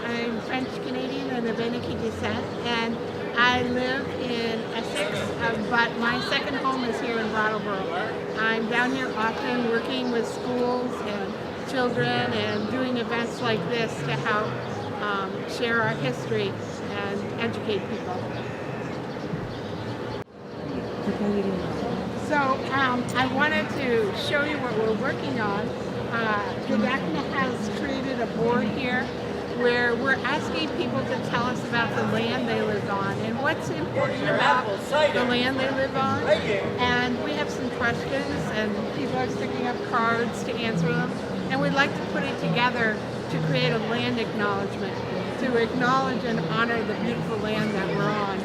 I'm French-Canadian and Abenaki descent, and I live in Essex, but my second home is here in Brattleboro. I'm down here often working with schools and children and doing events like this to help share our history and educate people. So I wanted to show you what we're working on. Abenaki has created a board here where we're asking people to tell us about the land they live on and what's important about the land they live on. And we have some questions and people are sticking up cards to answer them. And we'd like to put it together to create a land acknowledgement, to acknowledge and honor the beautiful land that we're on.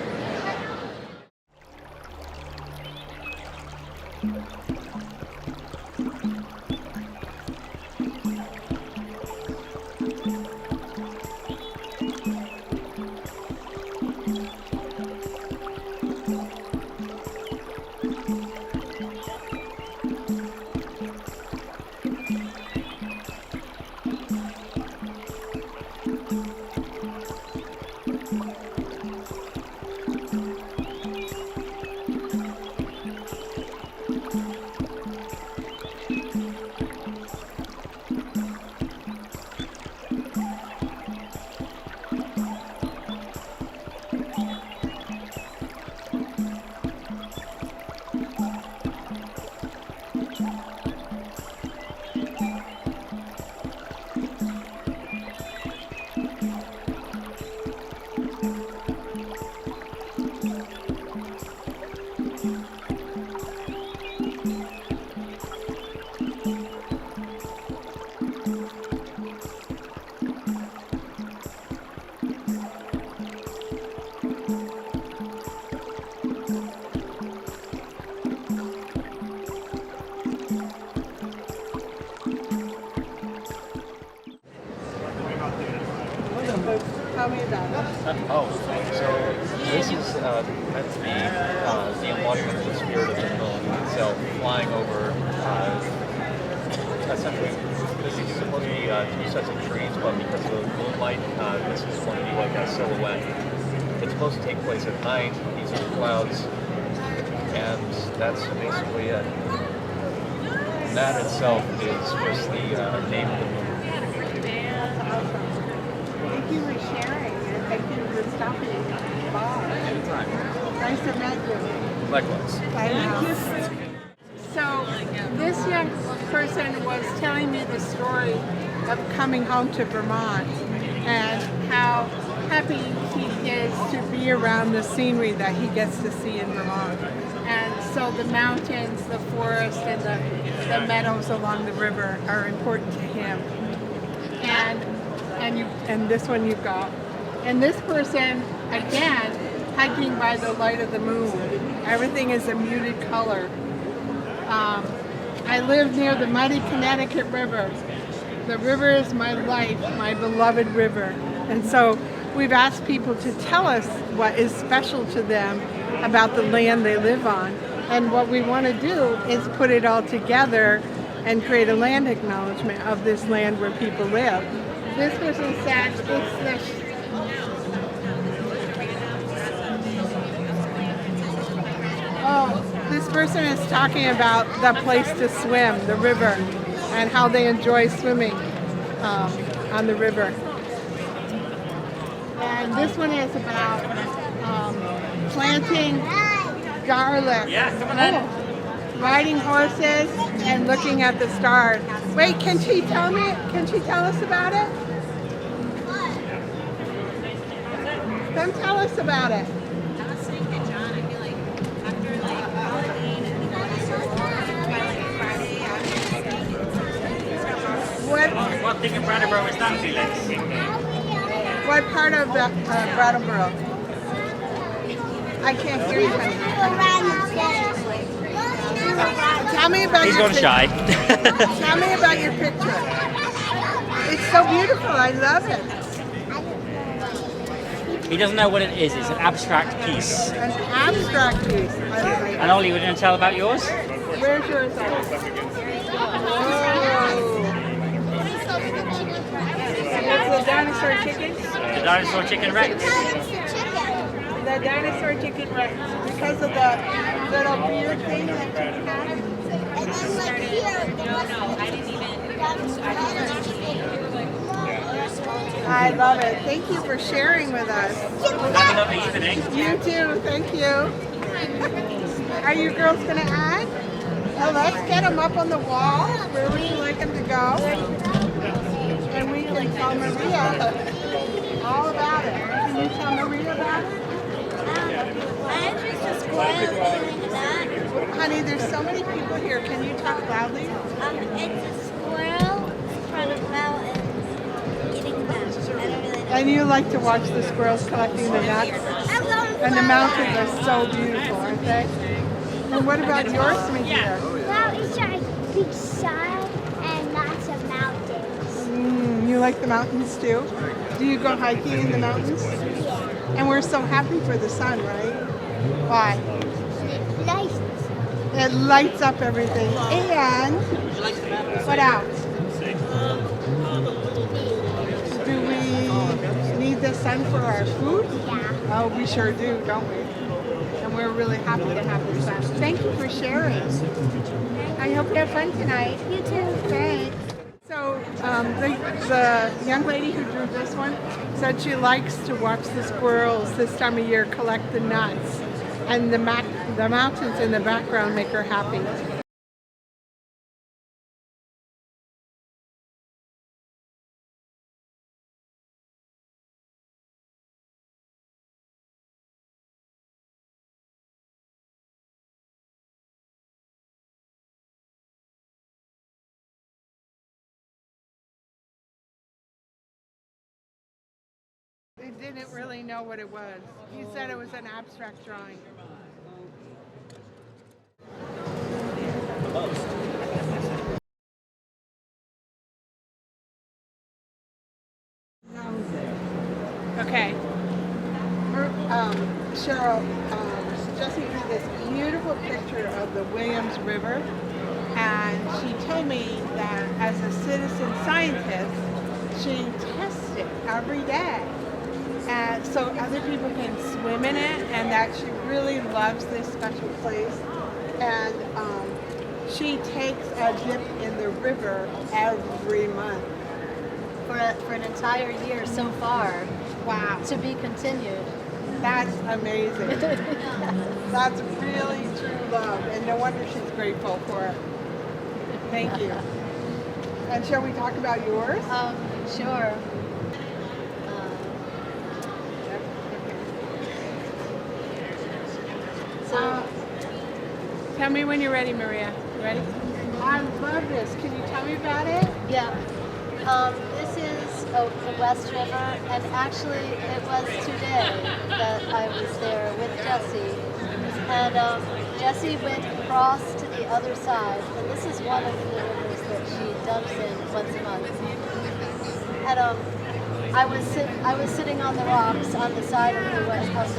Tell me about it. So this is meant to be the embodiment of the spirit of the moon itself, flying over. Essentially, this is supposed to be two sets of trees, but because of the moonlight, this is going to be like a silhouette. It's supposed to take place at night. These are clouds, and that's basically it. That itself is just the name of the moon. Thank you for sharing and thank you for stopping by. Anytime. Nice to meet you. Likewise. Thank you. So this young person was telling me the story of coming home to Vermont and how happy he is to be around the scenery that he gets to see in Vermont. And so the mountains, the forest, and the meadows along the river are important to him. And this one you've got. And this person, again, hiking by the light of the moon. Everything is a muted color. I live near the mighty Connecticut River. The river is my life, my beloved river. And so we've asked people to tell us what is special to them about the land they live on. And what we want to do is put it all together and create a land acknowledgement of this land where people live. This person said it's the this person is talking about the place to swim, the river, and how they enjoy swimming on the river. And this one is about planting garlic, riding horses, and looking at the stars. Wait, can she tell me? Can she tell us about it? Come tell us about it. What thing in Brattleboro is that feeling? What part of Brattleboro? I can't hear you, honey. Tell me about He's your gone shy. Tell me about your picture. It's so beautiful. I love it. He doesn't know what it is. It's an abstract piece. An abstract piece. I like And Ollie, we're going to tell about yours? it. Where's yours? Whoa. It's the dinosaur chicken. The dinosaur chicken Rex. The dinosaur chicken Rex. Because of the little beard thing that you have. And then like here, I love it. Thank you for sharing with us. Have a lovely evening. You too. Thank you. Are you girls going to add? Well, let's get them up on the wall. Where would you like them to go? And we can tell Maria all about it. Can you tell Maria about it? I'm just a squirrel living in the back. Honey, there's so many people here. Can you talk loudly? It's a squirrel in front of the mountain eating the nuts. I don't really know. And you like to watch the squirrels collecting the nuts? And the mountains are so beautiful, aren't they? And what about yours, Makia? Well, it's a big sun and lots of mountains. You like the mountains too? Do you go hiking in the mountains? Yeah. And we're so happy for the sun, right? Why? Nice. It lights up everything. And what else? Do we need the sun for our food? Yeah. Oh, we sure do, don't we? And we're really happy to have the sun. Thank you for sharing. I hope you have fun tonight. You too. Thanks. So the young lady who drew this one said she likes to watch the squirrels this time of year collect the nuts. And the mountains in the background make her happy. They didn't really know what it was. He said it was an abstract drawing. Okay. Cheryl, Jessie drew this beautiful picture of the Williams River, and she told me that as a citizen scientist, she tests it every day. And so other people can swim in it, and that she really loves this special place. And she takes a dip in the river every month. For an entire year so far. Wow. To be continued. That's amazing. That's really true love, and no wonder she's grateful for it. Thank you. And shall we talk about yours? Sure. Tell me when you're ready, Maria. You ready? I love this. Can you tell me about it? Yeah. This is the West River, and actually it was today that I was there with Jessie. And Jessie went across to the other side, and this is one of the rivers that she dumps in once a month. And I was sitting on the rocks on the side of the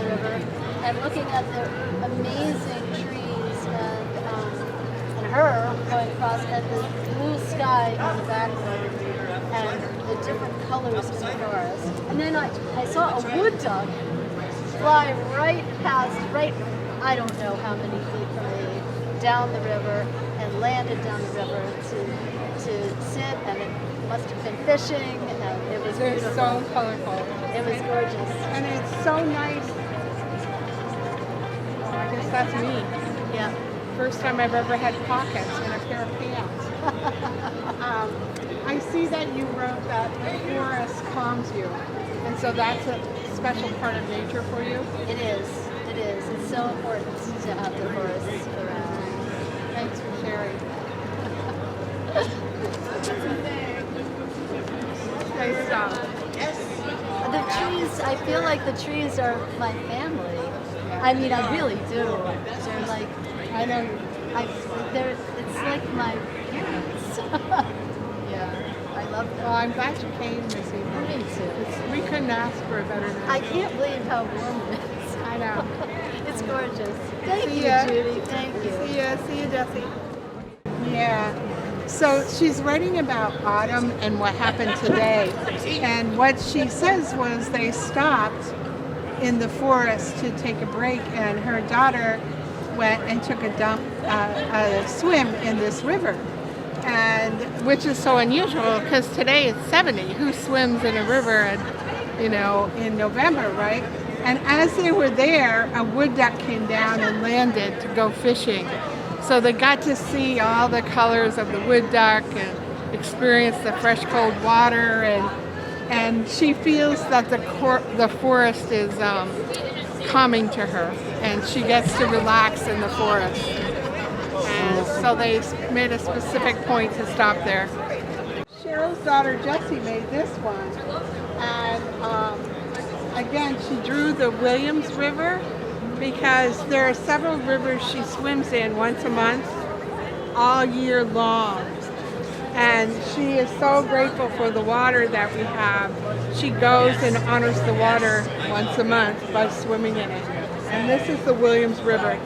river, and looking at the amazing trees and her going across, and the blue sky on the background, and the different colors in the forest. And then I saw a wood duck fly right past, I don't know how many feet from me, down the river, and landed down the river to sit, and it must have been fishing, and it was They're beautiful. so colorful. It was gorgeous. And it's so nice. I guess that's me. Yeah. First time I've ever had pockets in a pair of pants. I see that you wrote that the forest calms you. And so that's a special part of nature for you? It is. It is. It's so important to have the forests around. Thanks for sharing. Nice stuff. The I feel like the trees are my family. I mean, I really do. They're like, I know. it's like my parents. Yeah, I love Well, them. I'm glad you came this evening. Me too. We couldn't ask for a better night. I can't believe how warm it is. I know. It's gorgeous. Thank See you, ya. Judy. Thank you. See you, Jessie. Yeah. So she's writing about autumn and what happened today. And what she says was they stopped in the forest to take a break, and her daughter went and took a swim in this river. And which is so unusual because today it's 70. Who swims in a river in November, right? And as they were there, a wood duck came down and landed to go fishing. So they got to see all the colors of the wood duck and experience the fresh cold water, and she feels that the forest is calming to her, and she gets to relax in the forest. And so they made a specific point to stop there. Cheryl's daughter Jessie made this one, and again she drew the Williams River because there are several rivers she swims in once a month, all year long. And she is so grateful for the water that we have. She goes and honors the water once a month by swimming in it. And this is the Williams River.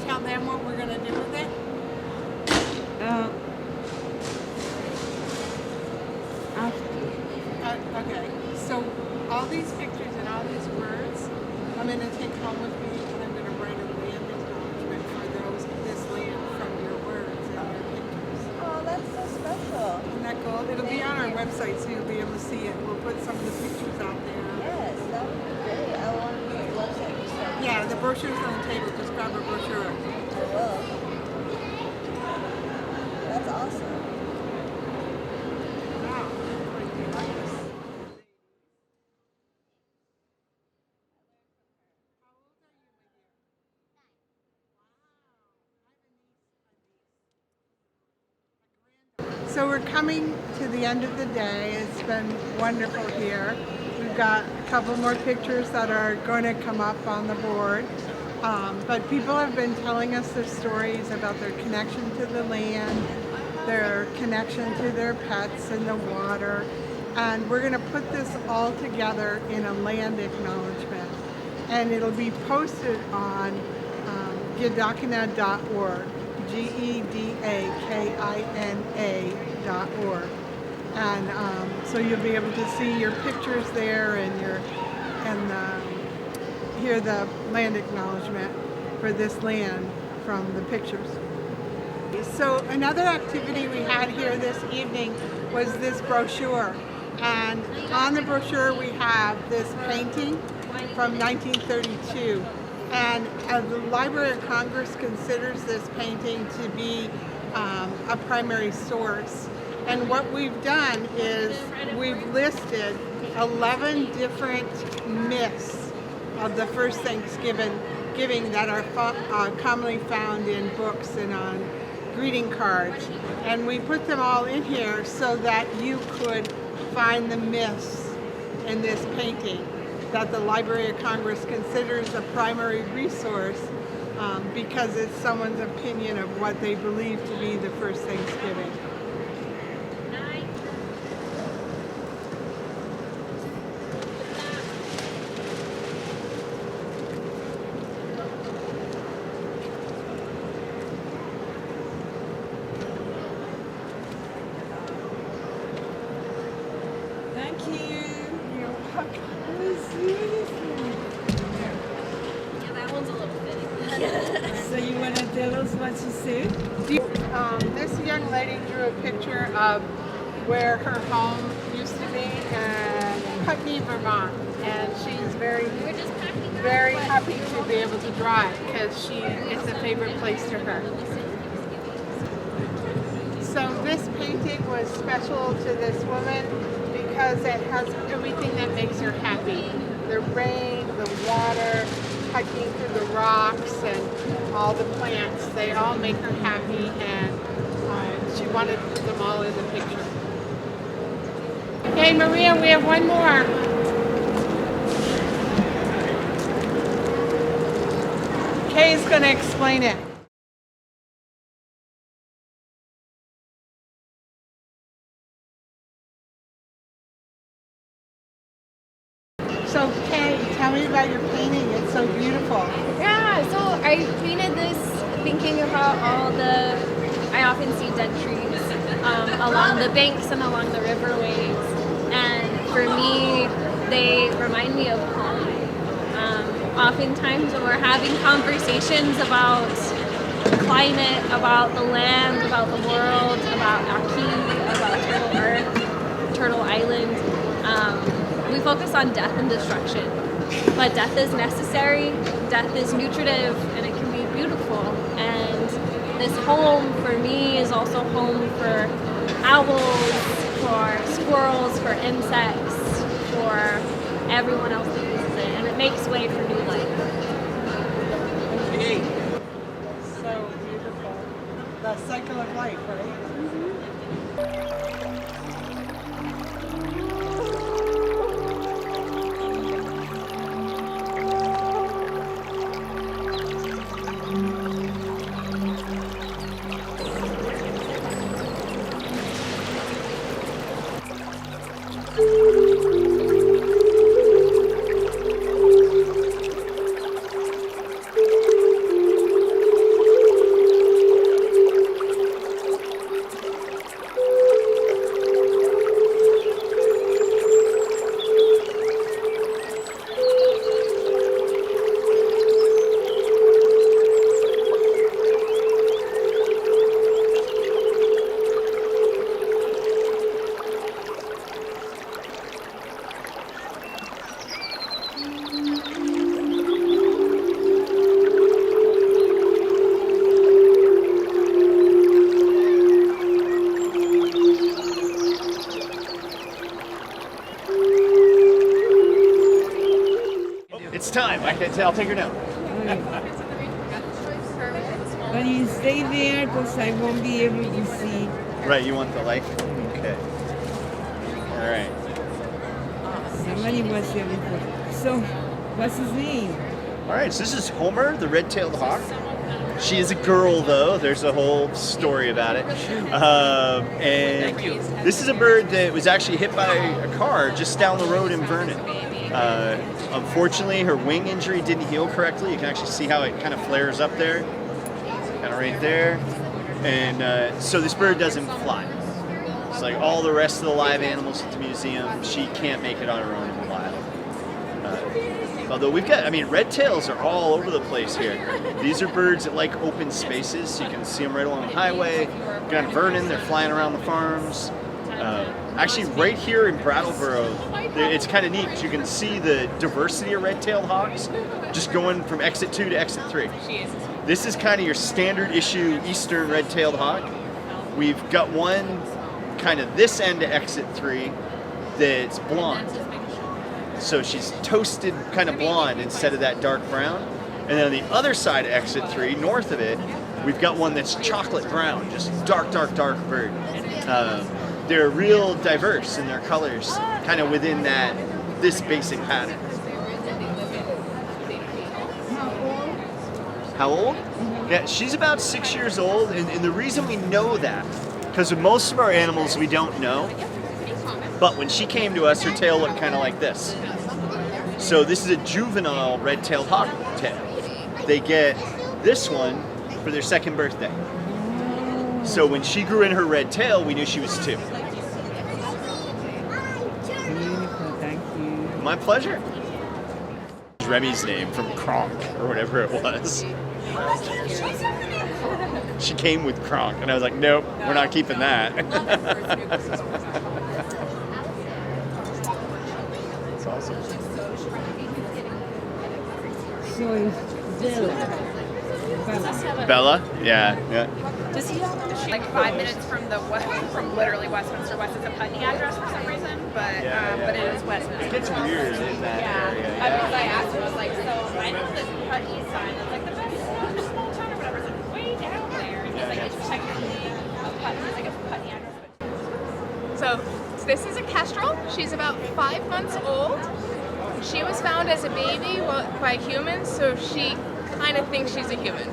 Tell them what we're going to do with it? Okay, so all these pictures and all these words, I'm going to take home with me, and I'm going to write a land acknowledgement for this land from your words and your pictures. Oh, that's so special. Isn't that cool? It'll be on our website, so you'll be able to see it. We'll put some of the pictures out there. Yes, that would be great. I want to use the website. Yeah, the brochure's on the table. Just grab a brochure. I will. That's awesome. Wow. So we're coming to the end of the day. It's been wonderful here. We've got a couple more pictures that are going to come up on the board. But people have been telling us their stories about their connection to the land, their connection to their pets and the water. And we're going to put this all together in a land acknowledgement. And it'll be posted on gedakina.org, GEDAKINA.org. And so you'll be able to see your pictures there and hear the land acknowledgement for this land from the pictures. So another activity we had here this evening was this brochure. And on the brochure we have this painting from 1932. And the Library of Congress considers this painting to be a primary source. And what we've done is we've listed 11 different myths of the first Thanksgiving that are commonly found in books and on greeting cards. And we put them all in here so that you could find the myths in this painting that the Library of Congress considers a primary resource because it's someone's opinion of what they believe to be the first Thanksgiving. Thank you. You're welcome. So you want to tell us what you said? This young lady drew a picture of where her home used to be in Putney, Vermont, and she's very happy to be able to draw it because it's a favorite place to her. So this painting was special to this woman because it has everything that makes her happy. The rain, the water, hiking through the rocks, and all the plants, they all make her happy, and she wanted to put them all in the picture. Okay, Maria, we have one more. Kay's going to explain it. So Kay, tell me about your painting. It's so beautiful. Yeah, so I painted this thinking about I often see dead trees along the banks and along the riverways. And for me, they remind me of home. Oftentimes when we're having conversations about climate, about the land, about the world, about Aki, about Turtle Earth, Turtle Island, we focus on death and destruction. But death is necessary, death is nutritive, and it can be beautiful. And this home for me is also home for owls, for squirrels, for insects, for everyone else that uses it. And it makes way for new life. So beautiful. The cycle of life, right? It's time. I'll take her down. But you stay there because I won't be able to see Right, you want the life? Okay. All right. Somebody was there before. So, what's his name? All right, so this is Homer, the red-tailed hawk. She is a girl, though. There's a whole story about it. And this is a bird that was actually hit by a car just down the road in Vernon. Unfortunately, her wing injury didn't heal correctly. You can actually see how it kind of flares up there, kind of right there. And so this bird doesn't fly. It's like all the rest of the live animals at the museum. She can't make it on her own in the wild. Although we've got, red tails are all over the place here. These are birds that like open spaces, so you can see them right along the highway. Got Vernon, they're flying around the farms. Actually, right here in Brattleboro, it's kind of neat because you can see the diversity of red-tailed hawks just going from exit 2 to exit 3. This is kind of your standard issue eastern red-tailed hawk. We've got one kind of this end of exit 3 that's blonde. So she's toasted kind of blonde instead of that dark brown. And then on the other side of exit 3, north of it, we've got one that's chocolate brown, just dark, dark, dark bird. They're real diverse in their colors, kind of within this basic pattern. How old? Yeah, she's about 6 years old, and the reason we know that, because with most of our animals we don't know, but when she came to us, her tail looked kind of like this. So this is a juvenile red-tailed hawk tail. They get this one for their second birthday. So when she grew in her red tail, we knew she was 2. Beautiful, thank you. My pleasure. Remy's name from Kronk, or whatever it was. She came with Kronk, and I was like, nope, we're not keeping that. That's awesome. So it's Bella. Bella? Yeah. Does he have like 5 minutes from literally Westminster West? It's a Putney address for some reason, but it is Westminster. It gets weird in that area. Because I asked him, I was like, so I know this Putney sign. It's like the best small town or whatever. It's like way down there. And he's like, it's technically a Putney. It's like a Putney address. So this is a kestrel. She's about 5 months old. She was found as a baby by humans, so she kind of thinks she's a human.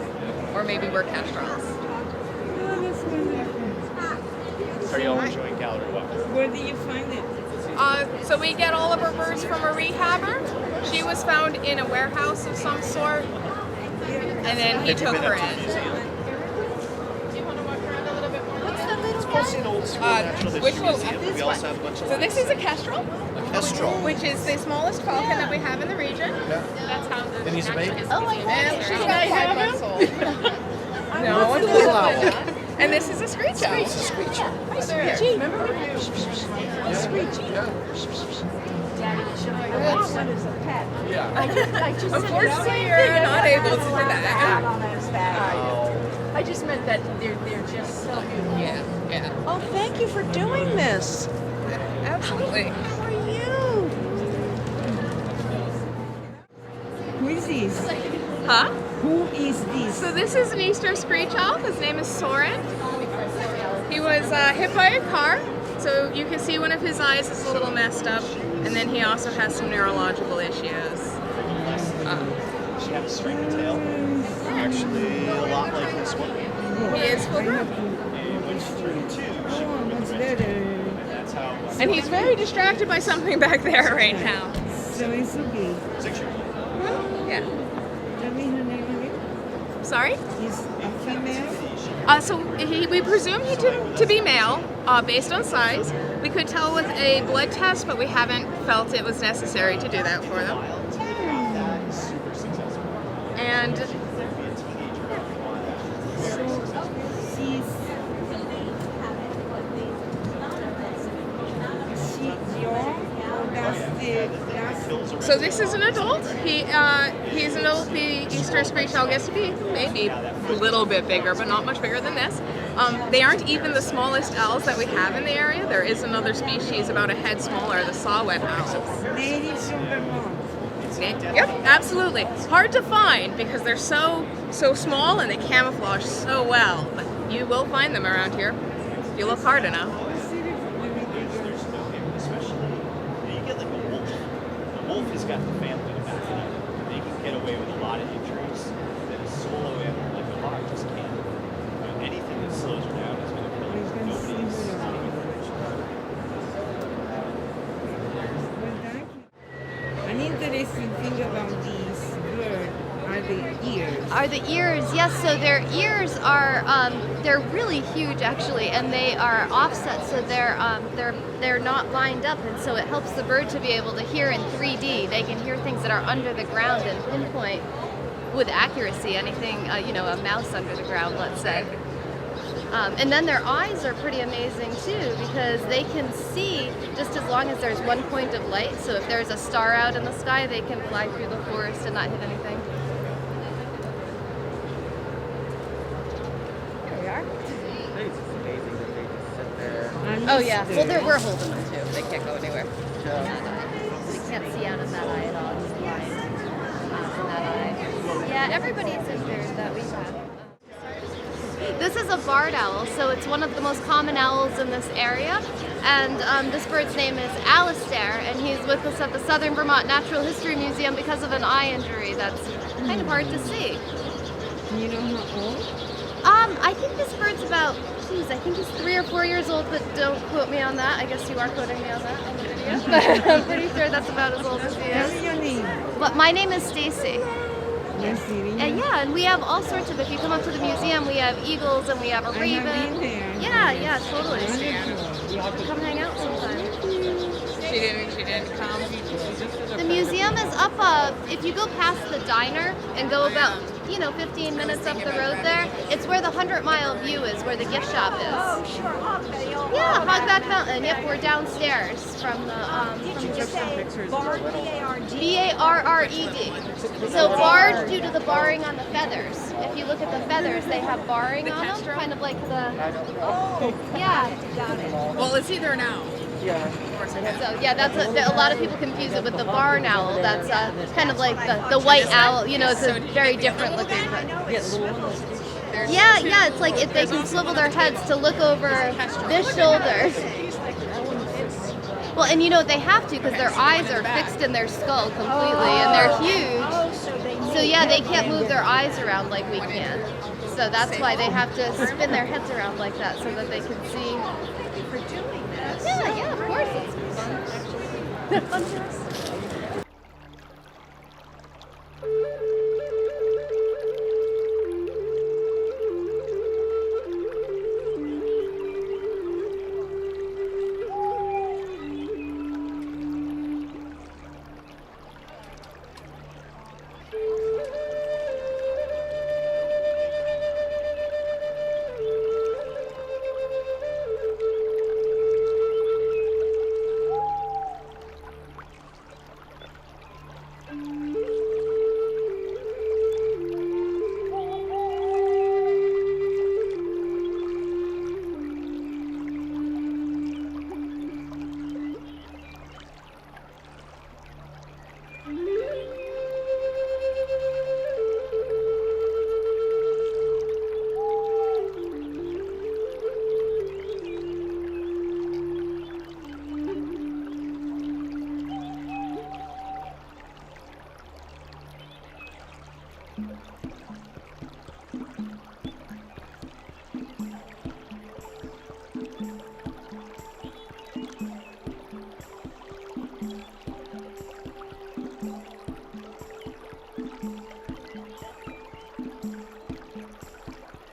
Or maybe we're kestrels. Are y'all enjoying gallery walk? Where do you find it? So we get all of our birds from a rehabber. She was found in a warehouse of some sort, and then he took her in. Do you want to walk around a little bit more? What's the little It's an old school natural history museum. This We also have a bunch of So this is a kestrel. a kestrel. Which is the smallest falcon that we have in the region. That's how the And he's a baby? Oh my God. She's about 5 months old. No, absolutely not. And this is a screech owl. It's a screecher. Hi, Screechy. Remember we Unfortunately, you're not able to do that. I just meant that they're just so beautiful. Yeah. Oh, thank you for doing this. Absolutely. How are you? Who is this? Huh? Who is this? So this is an Eastern screech owl. His name is Soren. He was hit by a car, so you can see one of his eyes is a little messed up, and then he also has some neurological issues. She had a straight tail. Actually, a lot like this one. He is full grown. And when she turned 2, she Much better. and that's how. And he's very distracted by something back there right now. So it's okay. 6 years old. Yeah. Tell me her name again. Sorry? He's a female. So we presume he to be male, based on size. We could tell with a blood test, but we haven't felt it was necessary to do that for them. And so this is an adult. He's an adult. The Eastern screech owl gets to be maybe a little bit bigger, but not much bigger than this. They aren't even the smallest owls that we have in the area. There is another species about a head smaller, the saw-whet owls. Natives from Vermont. Yep, absolutely. Hard to find because they're so small and they camouflage so well. But you will find them around here. You look hard enough. There's no game, especially you get like a wolf. The wolf has got the family to back it up. They can get away with a lot of injuries that a solo animal like a hawk just can't. Anything that slows her down is going to kill her. Nobody's An interesting thing about these birds are the ears. Are the ears? Yes. So their ears are they're really huge actually, and they are offset, so they're not lined up, and so it helps the bird to be able to hear in 3D. They can hear things that are under the ground and pinpoint with accuracy anything a mouse under the ground, let's say. And then their eyes are pretty amazing too, because they can see just as long as there's one point of light. So if there's a star out in the sky, they can fly through the forest and not hit anything. Here we are. It's amazing that they just sit there. Oh yeah, well we're holding them too. They can't go anywhere. They can't see out of that eye at all. It's blind. That eye. Yeah, everybody's injured that we have. This is a barred owl, so it's one of the most common owls in this area. And this bird's name is Alistair, and he's with us at the Southern Vermont Natural History Museum because of an eye injury that's kind of hard to see. You know how old? I think this bird's about, I think he's 3 or 4 years old, but don't quote me on that. I guess you are quoting me on that on the video. But I'm pretty sure that's about as old as he is. What's your name? But my name is Stacy. Yes, and we have all sorts of, if you come up to the museum, we have eagles and we have a raven. I have been there. Yeah, totally. Come hang out sometime. She didn't come. The museum is up, if you go past the diner and go about, 15 minutes up the road there, it's where the 100-mile view is, where the gift shop is. Oh, sure, Hogback. Yeah, Hogback Mountain. Yep, we're downstairs from the, Did you just say Barred, B-A-R-D? B-A-R-R-E-D. So barred due to the barring on the feathers. If you look at the feathers, they have barring on them, kind of like the... Oh, yeah. Got it. Well, it's either now. Yeah. So yeah, that's a lot of people confuse it with the barn owl. That's kind of like the white owl. It's a very different looking. But yeah, it's like if they can swivel their heads to look over this shoulder. Well, and they have to because their eyes are fixed in their skull completely, and they're huge. So yeah, they can't move their eyes around like we can. So that's why they have to spin their heads around like that so that they can see. For doing this. Yeah, of course it's fun.